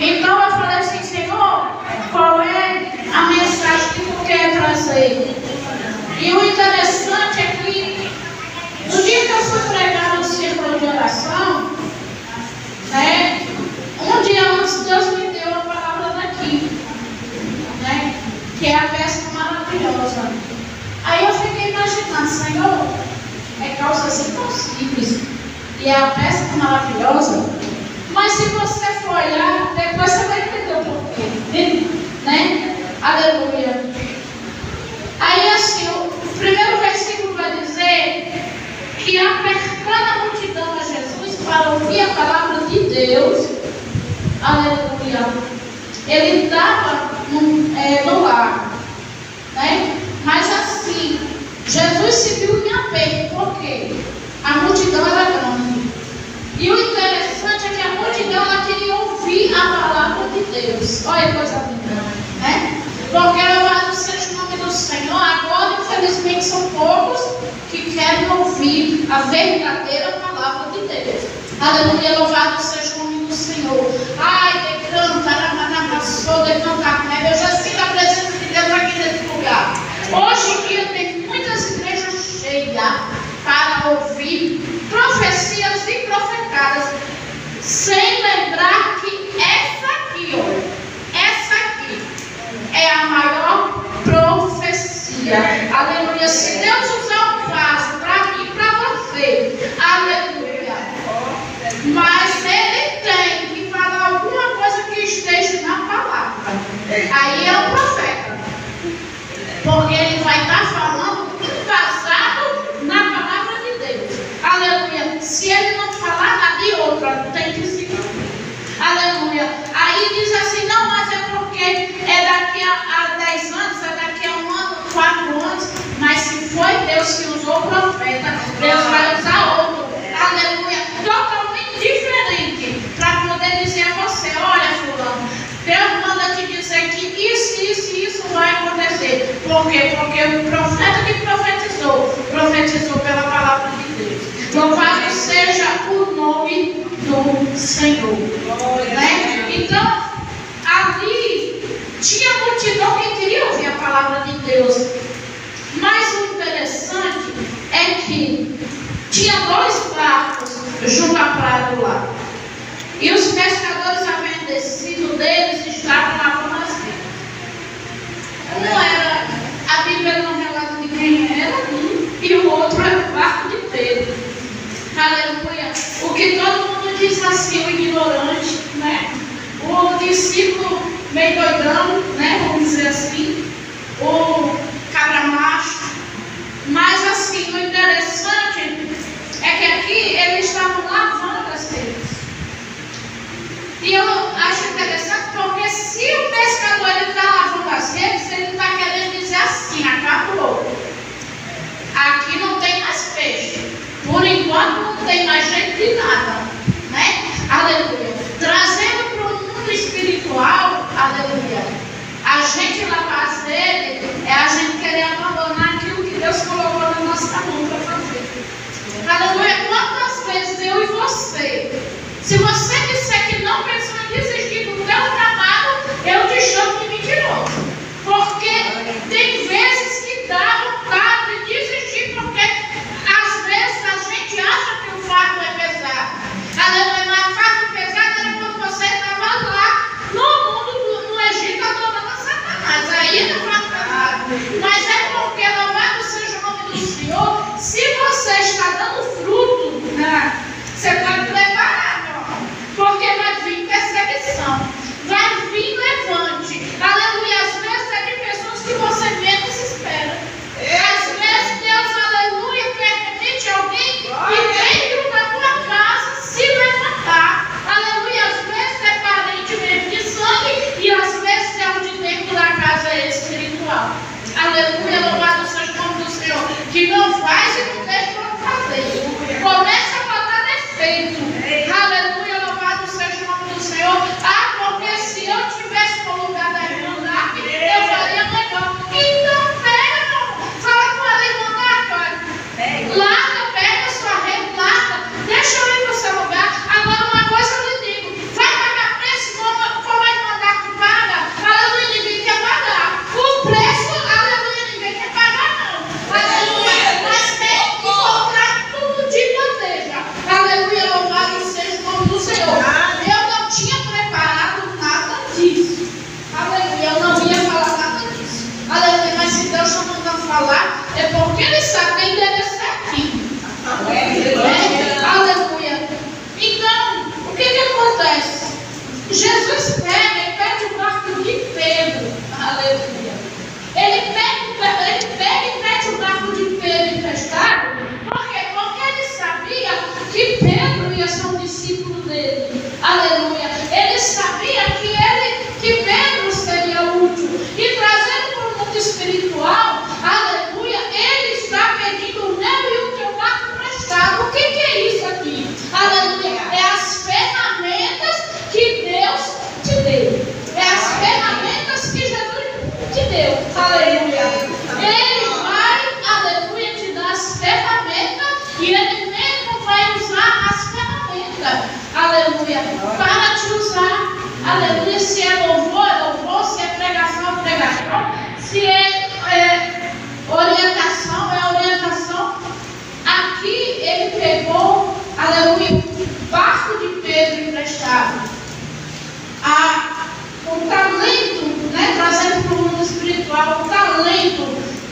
Então eu falei assim, Senhor, qual é a mensagem que tu quer trazer? E o interessante é que no dia que eu fui pregar no círculo de oração, né, um dia antes Deus me deu a palavra daqui, né, que é a pesca maravilhosa. Aí eu fiquei imaginando, Senhor, é causa assim tão simples, e é a pesca maravilhosa, mas se você for olhar, depois você vai entender o porquê, né? Aleluia. Aí assim, o primeiro versículo vai dizer que apertando a multidão a Jesus para ouvir a palavra de Deus, aleluia, ele estava no lar, né? Mas assim, Jesus se viu em aperto, por quê? A multidão era grande. E o interessante é que a multidão ela queria ouvir a palavra de Deus. Olha que coisa linda, né? Porque louvado seja o nome do Senhor. Agora, infelizmente, são poucos que querem ouvir a verdadeira palavra de Deus. Aleluia, louvado seja o nome do Senhor. Ai, decanta, aramanamassou, decanta, eu já sinto a presença de Deus aqui nesse lugar. Hoje em dia tem muitas igrejas cheias para ouvir profecias e profetadas, sem lembrar que essa aqui, ó, essa aqui é a maior profecia. Aleluia. Se Deus usar um vaso para mim, para você, aleluia, mas Ele tem que falar alguma coisa que esteja na palavra, aí é um profeta, porque ele vai estar falando embasado na palavra de Deus. Aleluia. Se ele não falar nada de outra, tem que seguir. Aleluia. Aí diz assim, não, mas é porque é daqui a 10 anos, é daqui a 1 ano, 4 anos. Mas se foi Deus que usou o profeta, Deus vai usar outro. Aleluia. Totalmente diferente. Para poder dizer a você, olha, fulano, Deus manda te dizer que isso vai acontecer. Por quê? Porque o profeta que profetizou pela palavra de Deus. Louvado seja o nome do Senhor. Né? Então, ali tinha multidão que queria ouvir a palavra de Deus. Mas o interessante é que tinha 2 barcos junto à praia do lago. E os pescadores haviam descido deles e estavam lavando as redes. Um era, a Bíblia não relata de quem era, e o outro era o barco de Pedro. Aleluia. O que todo mundo diz assim, o ignorante, né? O discípulo meio doidão, né? Vamos dizer assim. O cabra macho. Mas assim, o interessante é que aqui eles estavam lavando as redes. E eu acho interessante porque se o pescador está lavando as redes, ele está querendo dizer assim, acabou. Aqui não tem mais peixe. Por enquanto não tem mais jeito de nada. Né? Aleluia. Trazendo para o mundo espiritual, aleluia. A gente lavar as redes é a gente querer abandonar aquilo que Deus colocou na nossa mão para fazer. Aleluia. Quantas vezes eu e você, se você disser que não pensou em desistir do teu trabalho, eu te chamo de mentiroso. Porque tem vezes que dá vontade de desistir, porque às vezes a gente acha que o fardo é pesado. Senhor. Eu não tinha preparado nada disso. Aleluia. Eu não ia falar nada disso. Aleluia. Mas se Deus está mandando falar, é porque Ele sabe que endereça certinho. Aleluia. Então, o que acontece? Jesus pega e pede o barco de Pedro. Aleluia. Ele pega e pede o barco de Pedro emprestado. Por quê? Porque ele sabia que Pedro ia ser um discípulo dele. Aleluia. Ele sabia que Pedro seria útil. E trazendo para o mundo espiritual, aleluia, ele está pedindo o meu e o teu barco emprestado. O que é isso aqui? Aleluia. É as ferramentas que Deus te deu. É as ferramentas que Jesus te deu. Aleluia. Ele vai, aleluia, te dar as ferramentas e Ele mesmo vai usar as ferramentas. Aleluia. Para te usar. Aleluia. Se é louvor, é louvor. Se é pregação, é pregação. Se é orientação, é orientação. Aqui ele pegou, aleluia, o barco de Pedro emprestado. O talento, né, trazendo para o mundo espiritual, o talento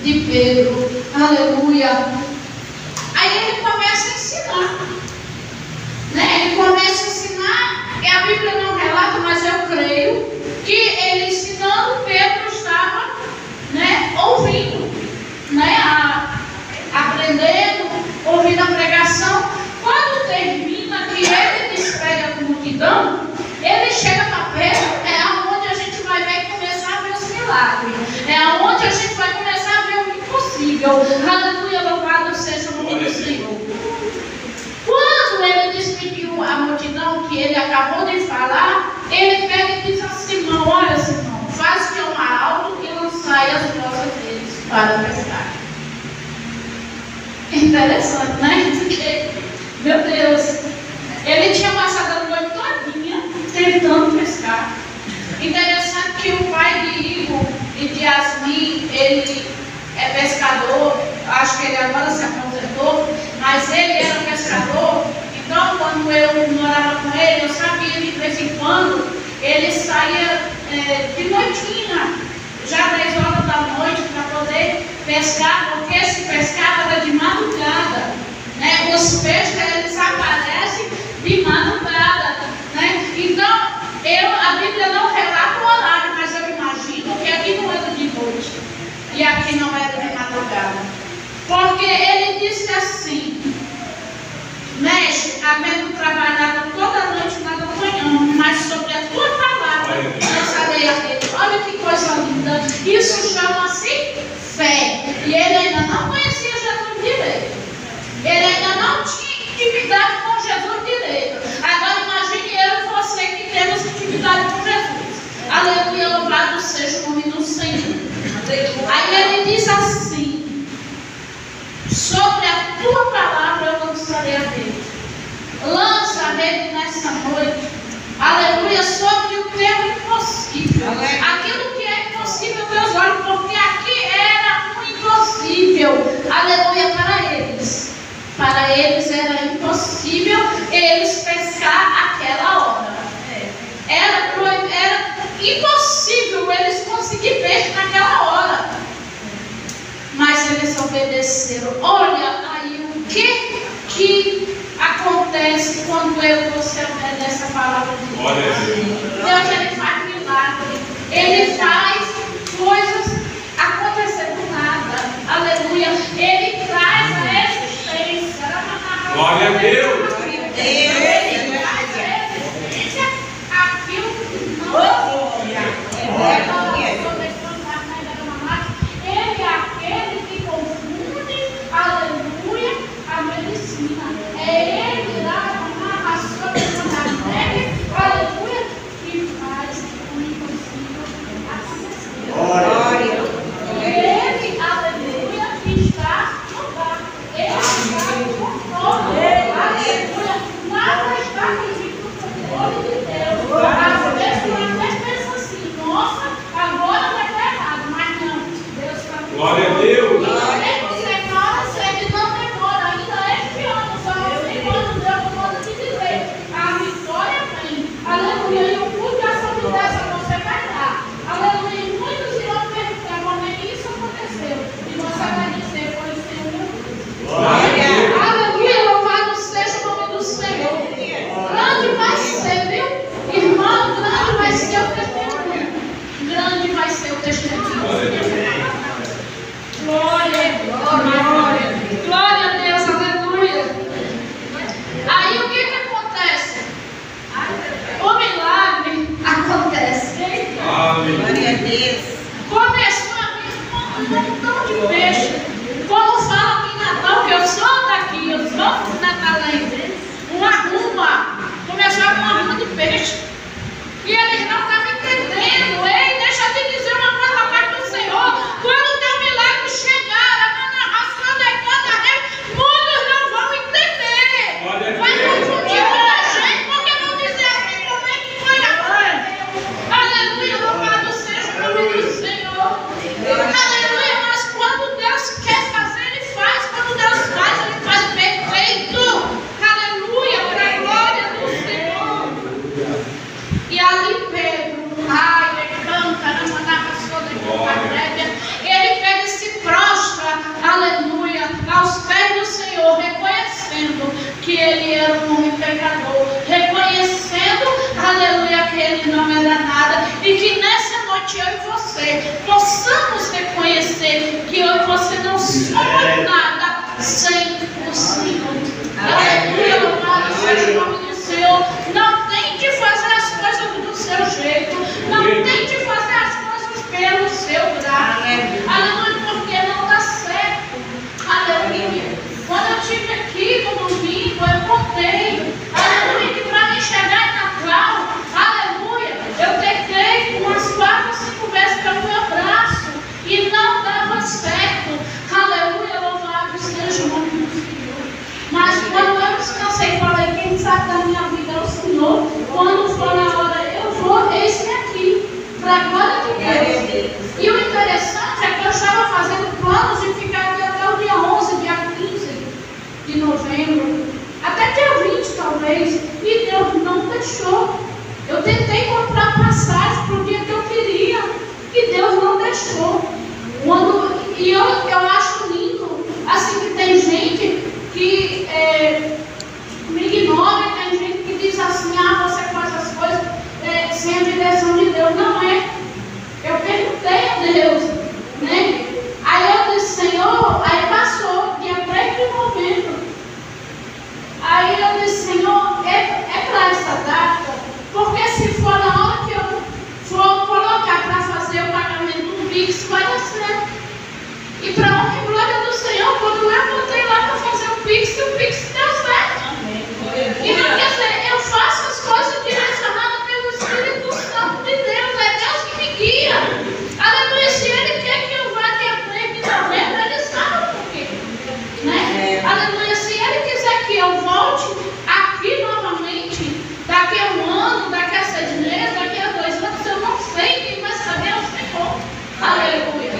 de Pedro. Aleluia. Aí ele começa a ensinar. Né? Ele começa a ensinar, e a Bíblia não relata, mas eu creio que ele ensinando, Pedro estava, né, ouvindo, né, aprendendo, ouvindo a pregação. Quando termina, que ele despede a multidão, ele chega para Pedro, é aonde a gente vai ver e começar a ver os milagres. É aonde a gente vai começar a ver o impossível. Aleluia, louvado seja o nome do Senhor. Quando ele despediu a multidão que ele acabou de falar, ele pega e diz a Simão: olha, Simão, faz de um arauto e lançai as vossas redes para pescar. Interessante, né? Porque, meu Deus, ele tinha passado a noite todinha tentando pescar. Interessante que o pai de Igor e de Yasmin, ele é pescador, acho que ele agora se aposentou, mas ele era pescador. Então, quando eu morava com ele, eu sabia que de vez em quando ele saía de noitinha, já 10 horas da noite, para poder pescar, porque se pescava era de madrugada, né? Os peixes eles aparecem de madrugada, né? Então, a Bíblia não relata o horário, mas eu imagino que aqui não era de noite e aqui não era de madrugada, porque ele disse assim: mestre, havendo trabalhado toda a noite nada amanhã, mas sobre a tua palavra lançarei a rede. Olha que coisa linda. Isso chama-se fé. E ele ainda não conhecia Jesus direito. Ele ainda não tinha intimidade com Jesus direito. Agora imagine eu e você que temos intimidade com Jesus. Aleluia, louvado seja o nome do Senhor. Aí ele diz assim: sobre a tua palavra eu lançarei a rede. Lança a rede nessa noite. Aleluia, sobre o teu impossível. Aquilo que é impossível, teus olhos, porque aqui era um impossível. Aleluia, para eles. Para eles era impossível eles pescar aquela hora. Era impossível eles conseguirem peixe naquela hora. Mas eles obedeceram. Olha aí o que acontece quando eu e você obedece a palavra de Deus. Deus, Ele faz milagre. Ele faz coisas acontecer do nada. Aleluia. Ele traz a existência. Glória a Deus. Ele traz a existência aquilo que não Ele é aquele que confunde, aleluia, a medicina. É Ele lá na sobrenatural, aleluia, que faz o impossível acontecer. Glória. Ele, aleluia, que está no barco. Ele está no controle. Aleluia. Nada Glória a Deus. Começou a vir um montão de peixe. Como fala aqui em Natal, que eu sou daqui, eu sou natalense. Uma ruma. Começou a vir uma ruma de peixe. E eles não estavam entendendo. Ei, deixa eu te dizer uma coisa da parte do Senhor. Quando o teu milagre chegar, a narração decanta rei, muitos não vão entender. Vai confundir muita gente, porque não dizer assim como é que foi agora. Aleluia, louvado seja o nome do Senhor. Aleluia, mas quando Deus quer fazer, Ele faz. Quando Deus faz, Ele faz perfeito. Aleluia, para a glória do Senhor. E ali Pedro, ele canta, não mandava sobre ele pega e se prostra, aleluia, aos pés do Senhor, reconhecendo que ele era um homem pecador, reconhecendo, aleluia, que ele não era nada, e que nessa noite eu e você possamos reconhecer que eu e você não somos nada sem o Senhor. Aleluia, louvado seja o nome do Senhor. Não tente fazer as coisas do seu jeito, não tente fazer as coisas pelo seu grau. Aleluia, porque não dá certo. Aleluia. Quando eu estive aqui no domingo, eu contei, aleluia, que para mim chegar em Natal, aleluia, eu tentei umas 4 ou 5 vezes pelo meu braço e não dava certo. Aleluia, louvado seja o nome do Senhor. Mas quando eu descansei, falei, quem sabe da minha vida é o Senhor. Quando for na hora, eu vou, eis-me aqui, para a glória de Deus. E o interessante é que eu estava fazendo planos de ficar aqui até o dia 11, dia 15 de novembro, até dia 20 talvez, e Deus não deixou. Eu tentei comprar passagem para o dia que eu queria, e Deus não deixou. E eu acho lindo, assim, que tem gente que me ignora, tem gente que diz assim, você faz as coisas sem a direção de Deus. Não é. Eu perguntei a Deus, né? Aí eu disse, Senhor, aí passou dia 3 de novembro. Aí eu disse, Senhor, é para essa data, porque se for na hora que eu for colocar para fazer o pagamento do Pix, vai dar certo. E para honra e glória do Senhor, quando eu botei lá para fazer o Pix deu certo. Então, quer dizer, eu faço as coisas direcionadas pelo Espírito Santo de Deus. É Deus que me guia. Aleluia. Se Ele quer que eu vá dia 3 de novembro, Ele sabe por quê. Né? Aleluia. Se Ele quiser que eu volte aqui novamente, daqui a 1 ano, daqui a 6 meses, daqui a 2 anos, eu não sei, quem vai saber é o Senhor. Aleluia.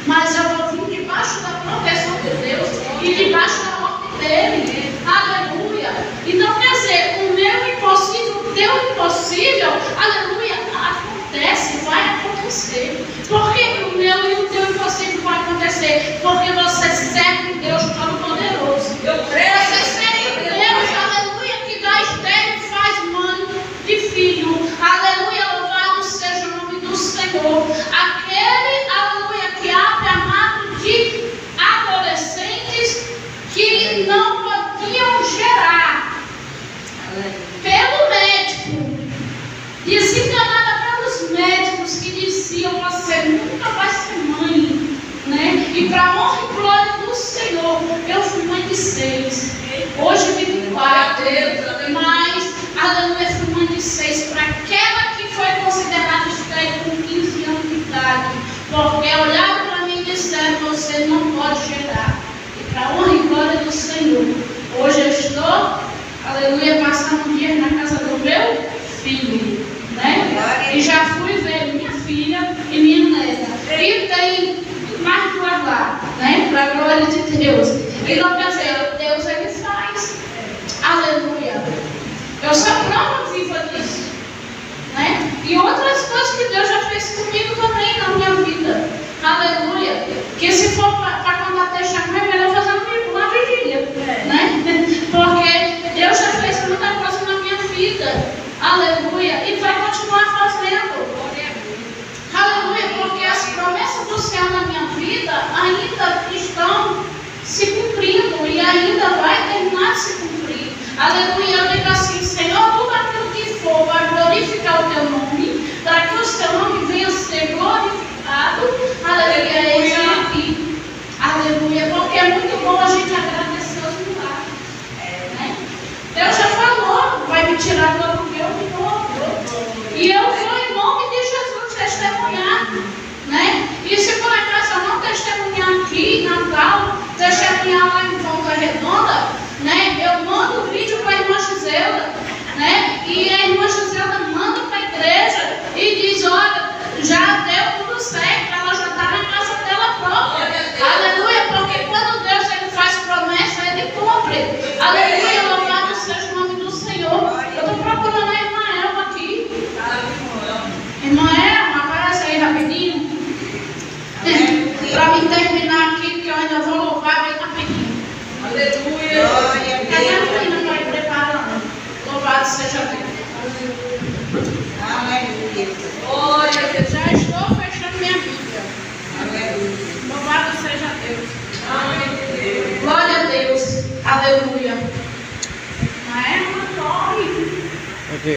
Mas eu vou vir debaixo da proteção de Deus e debaixo da ordem dele. Aleluia. Então quer dizer, o meu impossível, o teu impossível, aleluia, acontece, vai acontecer. Por que o meu e o teu impossível vai acontecer? Porque você serve um Deus Todo-Poderoso. Você serve um Deus, aleluia, que dá estéreo e faz mãe de filho. Aleluia, louvado seja o nome do Senhor. Aquele, aleluia, que abre a mão de adolescentes que não podiam gerar pelo médico, desenganada pelos médicos que diziam, você nunca vai ser mãe, né? E para a honra e glória do Senhor, eu fui mãe de 6, hoje vivo 4, mas aleluia, fui mãe de 6 para aquela que foi considerada estéril com 15 anos de idade, porque olharam para mim e disseram, você não pode gerar. E para a honra e glória do Senhor, hoje eu estou, aleluia, passando dias na casa do meu filho, né? E já fui ver minha filha e minha neta. E tem mais 2 lá, né? Para a glória de Deus. E não quer dizer, Deus Ele faz. Aleluia. Eu sou prova viva disso, né? E outras coisas que Deus já fez comigo também na minha vida. Aleluia. Que se for para contar testemunho, é melhor fazer uma vigília, né? Porque Deus já fez muita coisa na minha vida. Aleluia. E vai continuar fazendo. Aleluia. Porque as promessas do Senhor na minha vida ainda estão se cumprindo e ainda vai terminar de se cumprir. Aleluia. Eu digo assim, Senhor, tudo aquilo